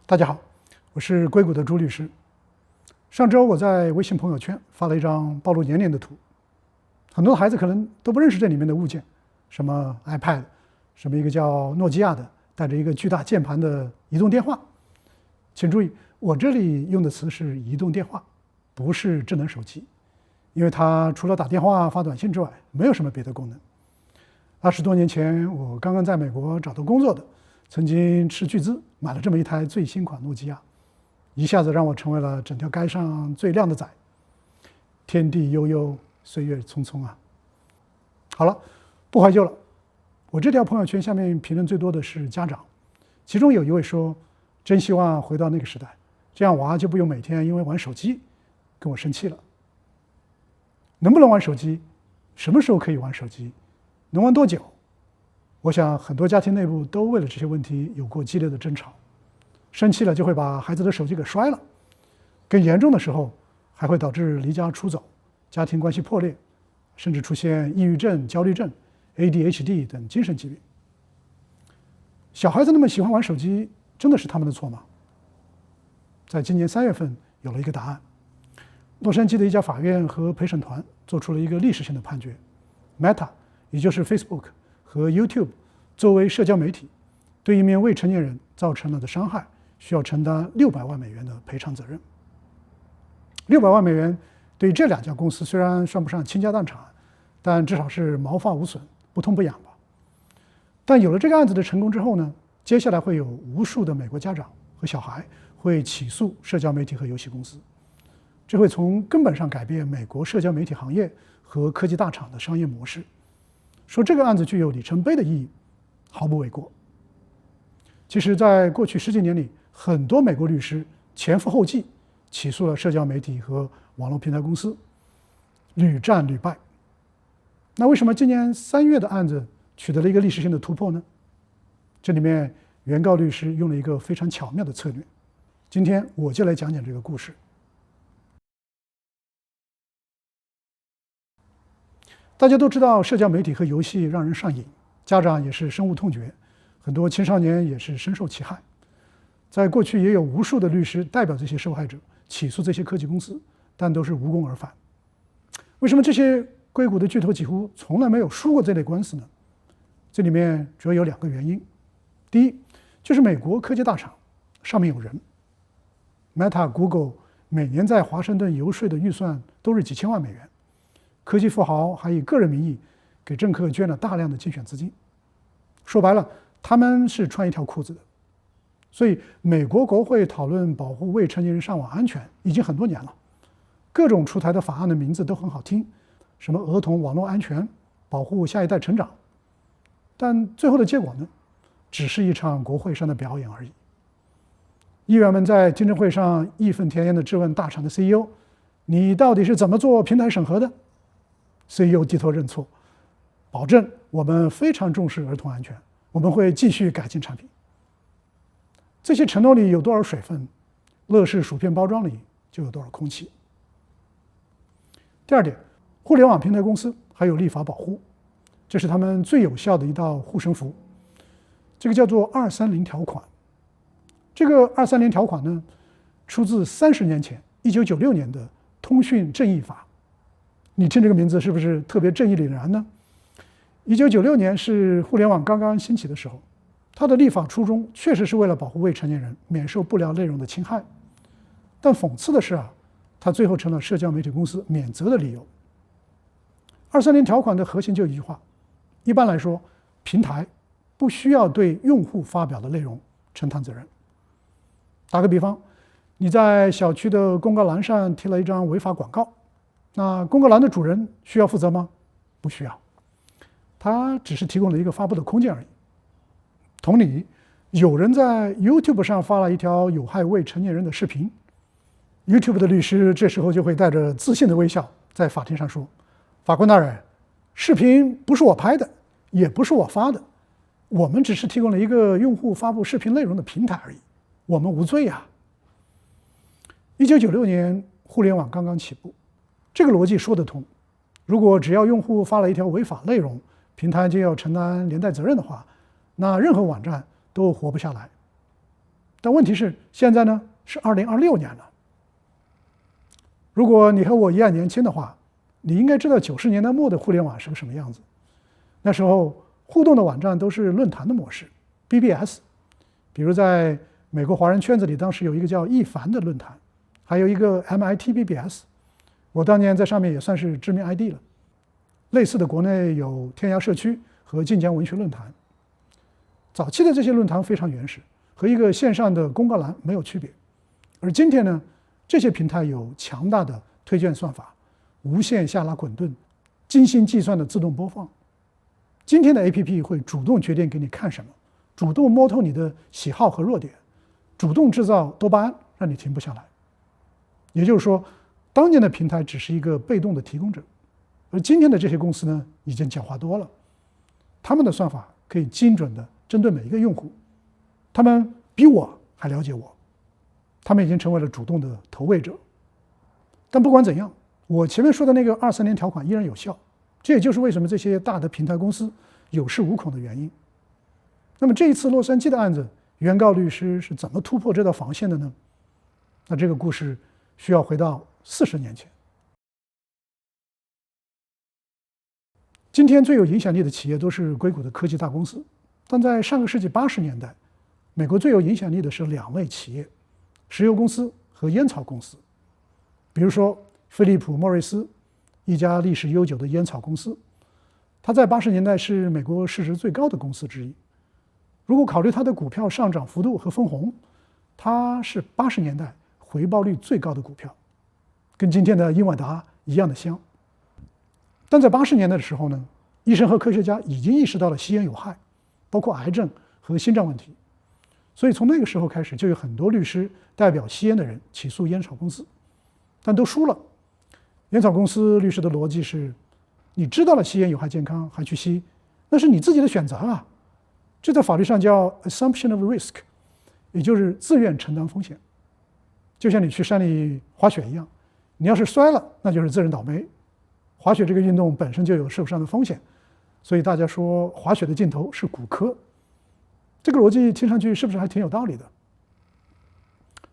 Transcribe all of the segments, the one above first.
大家好，我是硅谷的朱律师。上周我在微信朋友圈发了一张暴露年龄的图，很多孩子可能都不认识这里面的物件，什么 iPad， 什么一个叫诺基亚的带着一个巨大键盘的移动电话。请注意，我这里用的词是移动电话，不是智能手机，因为它除了打电话发短信之外，没有什么别的功能。20多年前，我刚刚在美国找到工作的，曾经斥巨资买了这么一台最新款诺基亚，一下子让我成为了整条街上最靓的仔。天地悠悠，岁月匆匆啊！好了，不怀旧了。我这条朋友圈下面评论最多的是家长，其中有一位说：“真希望回到那个时代，这样娃就不用每天因为玩手机跟我生气了。”能不能玩手机？什么时候可以玩手机？能玩多久？我想很多家庭内部都为了这些问题有过激烈的争吵，生气了就会把孩子的手机给摔了，更严重的时候还会导致离家出走、家庭关系破裂，甚至出现抑郁症、焦虑症、ADHD 等精神疾病。小孩子那么喜欢玩手机，真的是他们的错吗？在今年3月份有了一个答案。洛杉矶的一家法院和陪审团做出了一个历史性的判决 ，Meta， 也就是 Facebook 和 YouTube 作为社交媒体，对一名未成年人造成了的伤害，需要承担600万美元的赔偿责任。600万美元对于这2家公司虽然算不上倾家荡产，但至少是毛发无损、不痛不痒吧。但有了这个案子的成功之后呢，接下来会有无数的美国家长和小孩会起诉社交媒体和游戏公司，这会从根本上改变美国社交媒体行业和科技大厂的商业模式。说这个案子具有里程碑的意义，毫不为过。其实，在过去10几年里，很多美国律师前赴后继起诉了社交媒体和网络平台公司，屡战屡败。那为什么今年3月的案子取得了一个历史性的突破呢？这里面原告律师用了一个非常巧妙的策略。今天我就来讲讲这个故事。大家都知道，社交媒体和游戏让人上瘾，家长也是深恶痛绝，很多青少年也是深受其害。在过去也有无数的律师代表这些受害者起诉这些科技公司，但都是无功而返。为什么这些硅谷的巨头几乎从来没有输过这类官司呢？这里面主要有2个原因。第一，就是美国科技大厂上面有人。Meta、Google 每年在华盛顿游说的预算都是几千万美元，科技富豪还以个人名义给政客捐了大量的竞选资金。说白了，他们是穿一条裤子的。所以美国国会讨论保护未成年人上网安全已经很多年了，各种出台的法案的名字都很好听，什么儿童网络安全、保护下一代成长，但最后的结果呢，只是一场国会上的表演而已。议员们在听证会上义愤填膺地质问大厂的 CEO： 你到底是怎么做平台审核的？ CEO 低头认错，保证我们非常重视儿童安全，我们会继续改进产品。这些承诺里有多少水分，乐事薯片包装里就有多少空气。第二点，互联网平台公司还有立法保护，这是他们最有效的一道护身符。这个叫做230条款。这个230条款呢，出自30年前1996年的通讯正义法。你听这个名字是不是特别正义凛然呢？1996年是互联网刚刚兴起的时候，它的立法初衷确实是为了保护未成年人免受不良内容的侵害。但讽刺的是啊，它最后成了社交媒体公司免责的理由。230条款的核心就一句话：一般来说，平台不需要对用户发表的内容承担责任。打个比方，你在小区的公告栏上贴了一张违法广告，那公告栏的主人需要负责吗？不需要，他只是提供了一个发布的空间而已。同理，有人在 YouTube 上发了一条有害未成年人的视频， YouTube 的律师这时候就会带着自信的微笑在法庭上说：法官大人，视频不是我拍的，也不是我发的，我们只是提供了一个用户发布视频内容的平台而已，我们无罪啊。1996年互联网刚刚起步，这个逻辑说得通。如果只要用户发了一条违法内容，平台就要承担连带责任的话，那任何网站都活不下来。但问题是现在呢是2026年了。如果你和我一样年轻的话，你应该知道90年代末的互联网是个什么样子。那时候互动的网站都是论坛的模式 ，BBS。比如在美国华人圈子里，当时有一个叫易凡的论坛，还有一个 MIT BBS， 我当年在上面也算是知名 ID 了。类似的国内有天涯社区和晋江文学论坛。早期的这些论坛非常原始，和一个线上的公告栏没有区别。而今天呢，这些平台有强大的推荐算法，无限下拉滚顿，精心计算的自动播放。今天的 APP 会主动决定给你看什么，主动摸透你的喜好和弱点，主动制造多巴胺，让你停不下来。也就是说，当年的平台只是一个被动的提供者，而今天的这些公司呢，已经狡猾多了。他们的算法可以精准的针对每一个用户，他们比我还了解我，他们已经成为了主动的投喂者。但不管怎样，我前面说的那个23年条款依然有效，这也就是为什么这些大的平台公司有恃无恐的原因。那么这一次洛杉矶的案子，原告律师是怎么突破这道防线的呢？那这个故事需要回到40年前。今天最有影响力的企业都是硅谷的科技大公司，但在上个世纪80年代，美国最有影响力的是2类企业：石油公司和烟草公司。比如说菲利普·莫瑞斯，一家历史悠久的烟草公司，它在80年代是美国市值最高的公司之一。如果考虑它的股票上涨幅度和分红，它是80年代回报率最高的股票，跟今天的英伟达一样的香。但在80年代的时候呢，医生和科学家已经意识到了吸烟有害，包括癌症和心脏问题。所以从那个时候开始，就有很多律师代表吸烟的人起诉烟草公司，但都输了。烟草公司律师的逻辑是：你知道了吸烟有害健康还去吸，那是你自己的选择啊。这在法律上叫 assumption of risk， 也就是自愿承担风险。就像你去山里滑雪一样，你要是摔了，那就是自认倒霉。滑雪这个运动本身就有受伤的风险，所以大家说滑雪的尽头是骨科。这个逻辑听上去是不是还挺有道理的？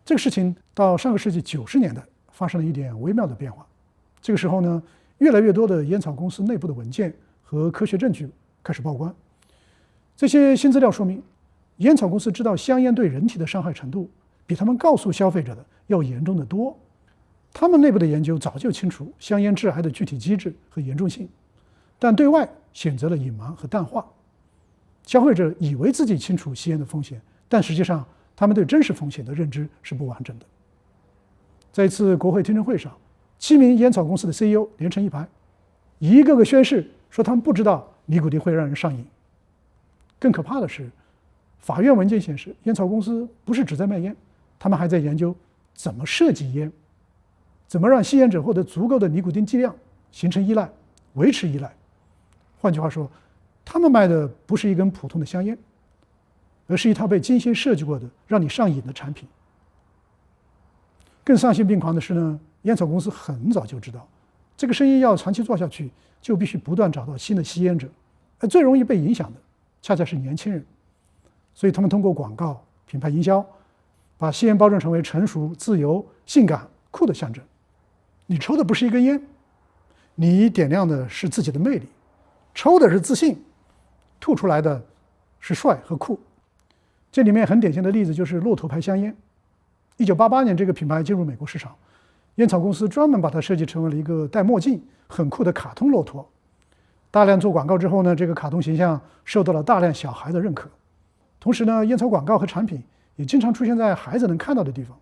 这个事情到上个世纪90年代发生了一点微妙的变化。这个时候呢，越来越多的烟草公司内部的文件和科学证据开始曝光。这些新资料说明，烟草公司知道香烟对人体的伤害程度比他们告诉消费者的要严重得多。他们内部的研究早就清楚香烟致癌的具体机制和严重性，但对外选择了隐瞒和淡化。消费者以为自己清楚吸烟的风险，但实际上他们对真实风险的认知是不完整的。在一次国会听证会上，7名烟草公司的 CEO 连成一排，一个个宣誓说他们不知道尼古丁会让人上瘾。更可怕的是，法院文件显示，烟草公司不是只在卖烟，他们还在研究怎么设计烟，怎么让吸烟者获得足够的尼古丁剂量，形成依赖，维持依赖。换句话说，他们卖的不是一根普通的香烟，而是一套被精心设计过的让你上瘾的产品。更丧心病狂的是呢，烟草公司很早就知道，这个生意要长期做下去，就必须不断找到新的吸烟者，而最容易被影响的恰恰是年轻人。所以他们通过广告、品牌营销，把吸烟包装成为成熟、自由、性感、酷的象征。你抽的不是一根烟，你点亮的是自己的魅力，抽的是自信，吐出来的是帅和酷。这里面很典型的例子就是骆驼牌香烟。1988年这个品牌进入美国市场，烟草公司专门把它设计成为了一个戴墨镜、很酷的卡通骆驼。大量做广告之后呢，这个卡通形象受到了大量小孩的认可。同时呢，烟草广告和产品也经常出现在孩子能看到的地方，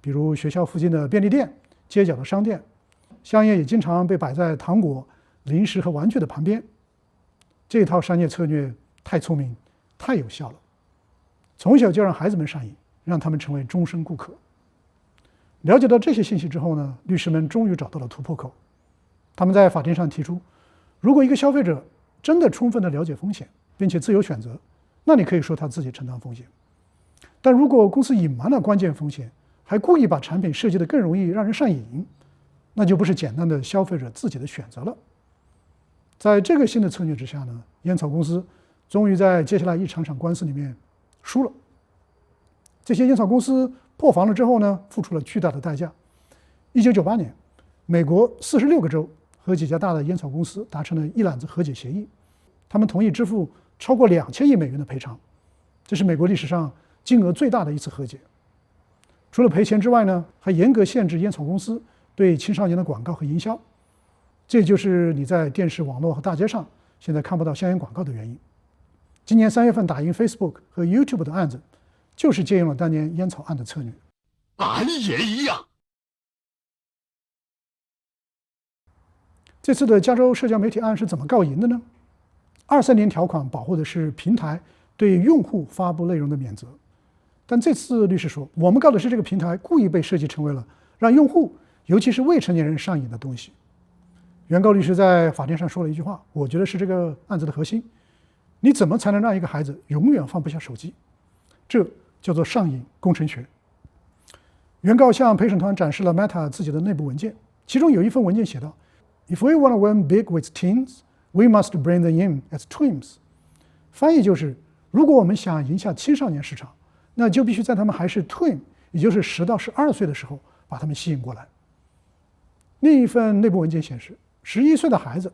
比如学校附近的便利店、街角的商店。香烟也经常被摆在糖果、零食和玩具的旁边。这套商业策略太聪明、太有效了，从小就让孩子们上瘾，让他们成为终身顾客。了解到这些信息之后呢，律师们终于找到了突破口。他们在法庭上提出，如果一个消费者真的充分的了解风险，并且自由选择，那你可以说他自己承担风险。但如果公司隐瞒了关键风险，还故意把产品设计得更容易让人上瘾，那就不是简单的消费者自己的选择了。在这个新的策略之下呢，烟草公司终于在接下来一场场官司里面输了。这些烟草公司破防了之后呢，付出了巨大的代价。1998年，美国46个州和几家大的烟草公司达成了一揽子和解协议，他们同意支付超过2000亿美元的赔偿，这是美国历史上金额最大的一次和解。除了赔钱之外呢，还严格限制烟草公司对青少年的广告和营销，这就是你在电视、网络和大街上现在看不到香烟广告的原因。今年3月份打赢 Facebook 和 YouTube 的案子，就是借用了当年烟草案的策略。俺爷呀！这次的加州社交媒体案是怎么告赢的呢？23年条款保护的是平台对用户发布内容的免责，但这次律师说，我们告的是这个平台故意被设计成为了让用户，尤其是未成年人上瘾的东西。原告律师在法庭上说了一句话，我觉得是这个案子的核心：你怎么才能让一个孩子永远放不下手机？这叫做上瘾工程学。原告向陪审团展示了 Meta 自己的内部文件，其中有一份文件写道 ：“If we want to win big with teens, we must bring them in as twins。”翻译就是：如果我们想赢下青少年市场，那就必须在他们还是 twin， 也就是10到12岁的时候把他们吸引过来。另一份内部文件显示，11岁的孩子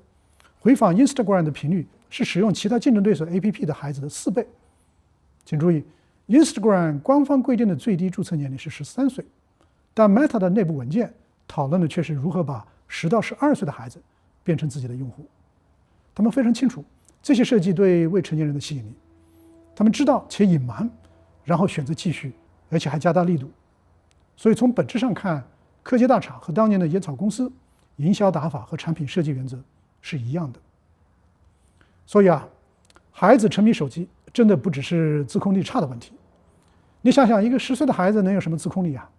回访 Instagram 的频率是使用其他竞争对手 APP 的孩子的4倍。请注意 ，Instagram 官方规定的最低注册年龄是13岁，但 Meta 的内部文件讨论的却是如何把10到12岁的孩子变成自己的用户。他们非常清楚这些设计对未成年人的吸引力，他们知道且隐瞒，然后选择继续，而且还加大力度。所以从本质上看，科技大厂和当年的烟草公司营销打法和产品设计原则是一样的。所以孩子沉迷手机真的不只是自控力差的问题。你想想，一个10岁的孩子能有什么自控力啊？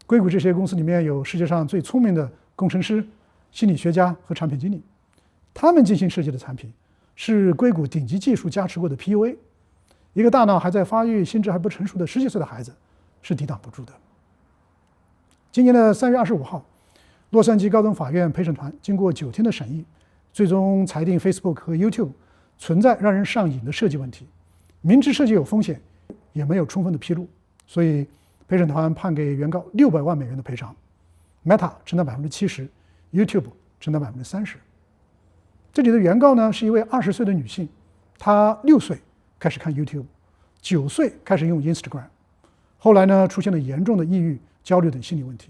硅谷这些公司里面有世界上最聪明的工程师、心理学家和产品经理，他们精心设计的产品是硅谷顶级技术加持过的 PUA， 一个大脑还在发育、心智还不成熟的10几岁的孩子是抵挡不住的。今年的3月25号，洛杉矶高等法院陪审团经过9天的审议，最终裁定 Facebook 和 YouTube 存在让人上瘾的设计问题，明知设计有风险，也没有充分的披露，所以陪审团判给原告600万美元的赔偿 ，Meta 承担70%， YouTube 承担30%。这里的原告呢是一位20岁的女性，她6岁开始看 YouTube， 9岁开始用 Instagram， 后来呢出现了严重的抑郁、焦虑等心理问题。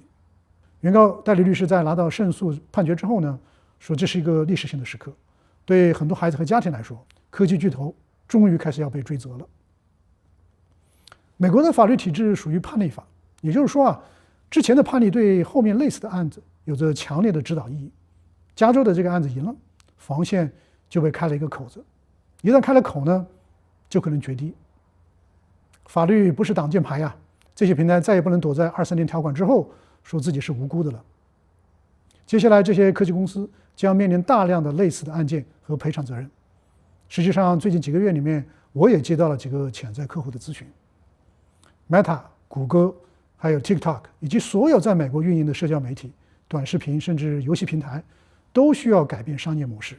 原告代理律师在拿到胜诉判决之后呢，说这是一个历史性的时刻，对很多孩子和家庭来说，科技巨头终于开始要被追责了。美国的法律体制属于判例法，也就是说之前的判例对后面类似的案子有着强烈的指导意义。加州的这个案子赢了，防线就被开了一个口子，一旦开了口呢，就可能决堤。法律不是挡箭牌这些平台再也不能躲在23年条款之后说自己是无辜的了。接下来这些科技公司将面临大量的类似的案件和赔偿责任。实际上最近几个月里面，我也接到了几个潜在客户的咨询。Meta、谷歌还有 TikTok 以及所有在美国运营的社交媒体、短视频甚至游戏平台都需要改变商业模式，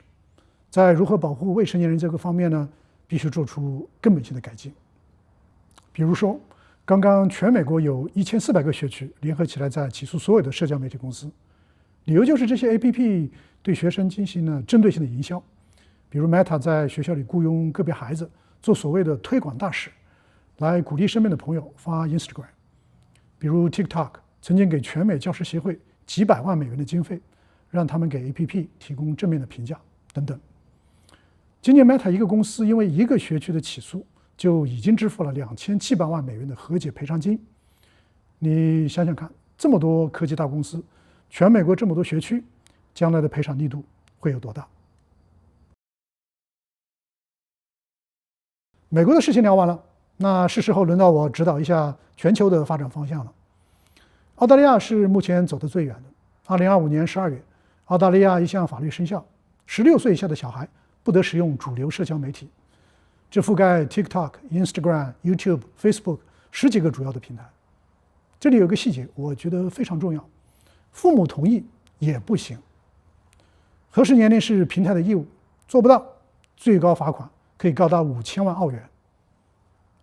在如何保护未成年人这个方面呢，必须做出根本性的改进。比如说，刚刚全美国有1400个学区联合起来在起诉所有的社交媒体公司，理由就是这些 APP 对学生进行了针对性的营销。比如 Meta 在学校里雇佣个别孩子做所谓的推广大使，来鼓励身边的朋友发 Instagram。比如 TikTok 曾经给全美教师协会几百万美元的经费，让他们给 APP 提供正面的评价等等。今年 Meta 一个公司因为一个学区的起诉，就已经支付了2700万美元的和解赔偿金。你想想看，这么多科技大公司，全美国这么多学区，将来的赔偿力度会有多大？美国的事情聊完了，那是时候轮到我指导一下全球的发展方向了。澳大利亚是目前走得最远的。2025年12月，澳大利亚一项法律生效，16岁以下的小孩不得使用主流社交媒体，这覆盖 TikTok、Instagram、YouTube、Facebook 10几个主要的平台。这里有个细节，我觉得非常重要，父母同意也不行。核实年龄是平台的义务，做不到，最高罚款可以高达5000万澳元。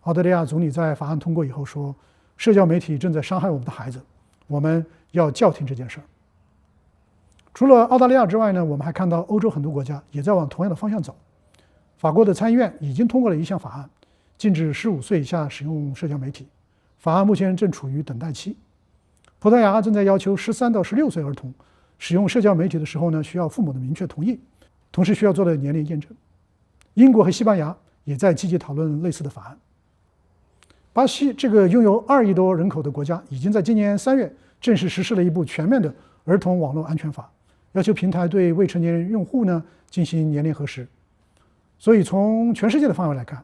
澳大利亚总理在法案通过以后说，社交媒体正在伤害我们的孩子，我们要叫停这件事儿。除了澳大利亚之外呢，我们还看到欧洲很多国家也在往同样的方向走。法国的参议院已经通过了一项法案，禁止15岁以下使用社交媒体，法案目前正处于等待期。葡萄牙正在要求13到16岁儿童使用社交媒体的时候呢，需要父母的明确同意，同时需要做的年龄验证。英国和西班牙也在积极讨论类似的法案。巴西这个拥有2亿多人口的国家，已经在今年3月正式实施了一部全面的儿童网络安全法，要求平台对未成年人用户呢进行年龄核实。所以从全世界的范围来看，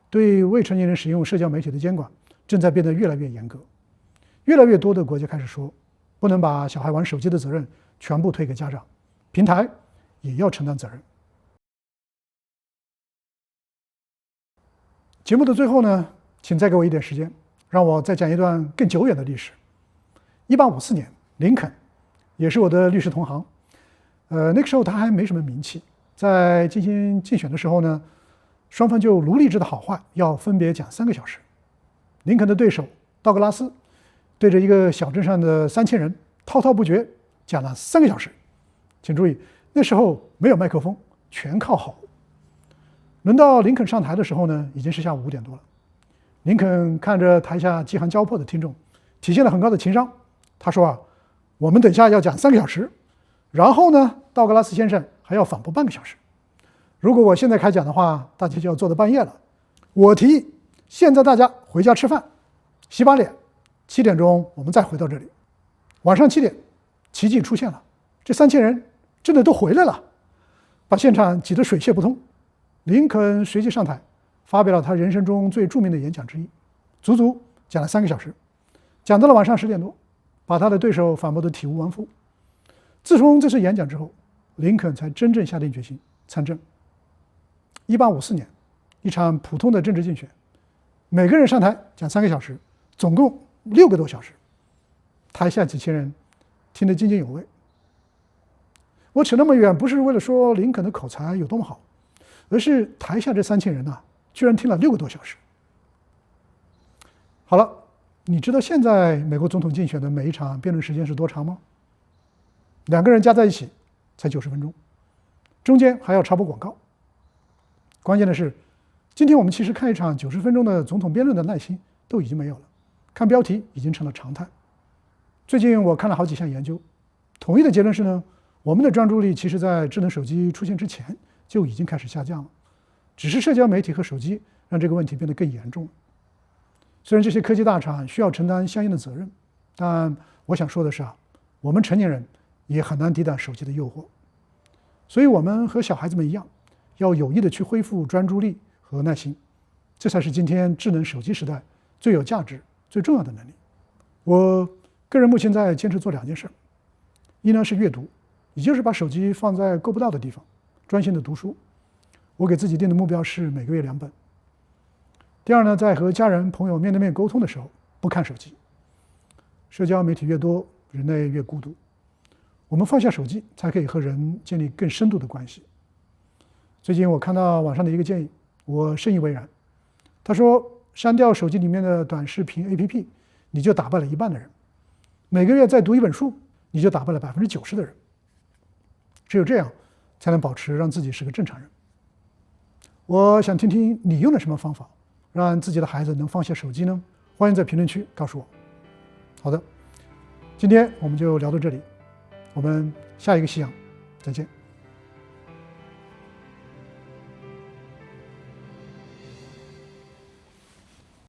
对未成年人使用社交媒体的监管正在变得越来越严格。越来越多的国家开始说，不能把小孩玩手机的责任全部推给家长，平台也要承担责任。节目的最后呢，请再给我一点时间，让我再讲一段更久远的历史。1854年，林肯也是我的律师同行，那个时候他还没什么名气，在进行竞选的时候呢，双方就卢立之的好坏要分别讲3个小时。林肯的对手道格拉斯对着一个小镇上的3000人滔滔不绝讲了3个小时。请注意，那时候没有麦克风，全靠吼。轮到林肯上台的时候呢，已经是下午5点多了。林肯看着台下饥寒交迫的听众，体现了很高的情商。他说啊，我们等下要讲3个小时，然后呢，道格拉斯先生还要反驳半个小时。如果我现在开讲的话，大家就要做到半夜了。我提议，现在大家回家吃饭，洗把脸，7点钟我们再回到这里。晚上7点，奇迹出现了，这3000人真的都回来了，把现场挤得水泄不通。林肯随即上台，发表了他人生中最著名的演讲之一，足足讲了3个小时，讲到了晚上10点多，把他的对手反驳得体无完肤。自从这次演讲之后，林肯才真正下定决心参政。1854年，一场普通的政治竞选，每个人上台讲3个小时，总共6个多小时，台下几千人听得津津有味。我扯那么远，不是为了说林肯的口才有多么好，而是台下这3000人呐，居然听了6个多小时。好了，你知道现在美国总统竞选的每一场辩论时间是多长吗？2个人加在一起才90分钟，中间还要插播广告。关键的是，今天我们其实看一场90分钟的总统辩论的耐心都已经没有了，看标题已经成了常态。最近我看了好几项研究，统一的结论是呢，我们的专注力其实在智能手机出现之前就已经开始下降了，只是社交媒体和手机让这个问题变得更严重了。虽然这些科技大厂需要承担相应的责任，但我想说的是啊，我们成年人也很难抵挡手机的诱惑。所以我们和小孩子们一样，要有意的去恢复专注力和耐心，这才是今天智能手机时代最有价值、最重要的能力。我个人目前在坚持做2件事，一呢是阅读，也就是把手机放在够不到的地方，专心的读书。我给自己定的目标是每个月2本。第二呢，在和家人朋友面对面沟通的时候，不看手机。社交媒体越多，人类越孤独。我们放下手机，才可以和人建立更深度的关系。最近我看到网上的一个建议，我深以为然。他说，删掉手机里面的短视频 APP， 你就打败了1半的人；每个月再读1本书，你就打败了90%的人。只有这样，才能保持让自己是个正常人。我想听听你用了什么方法，让自己的孩子能放下手机呢？欢迎在评论区告诉我。好的，今天我们就聊到这里，我们下一个夕阳再见。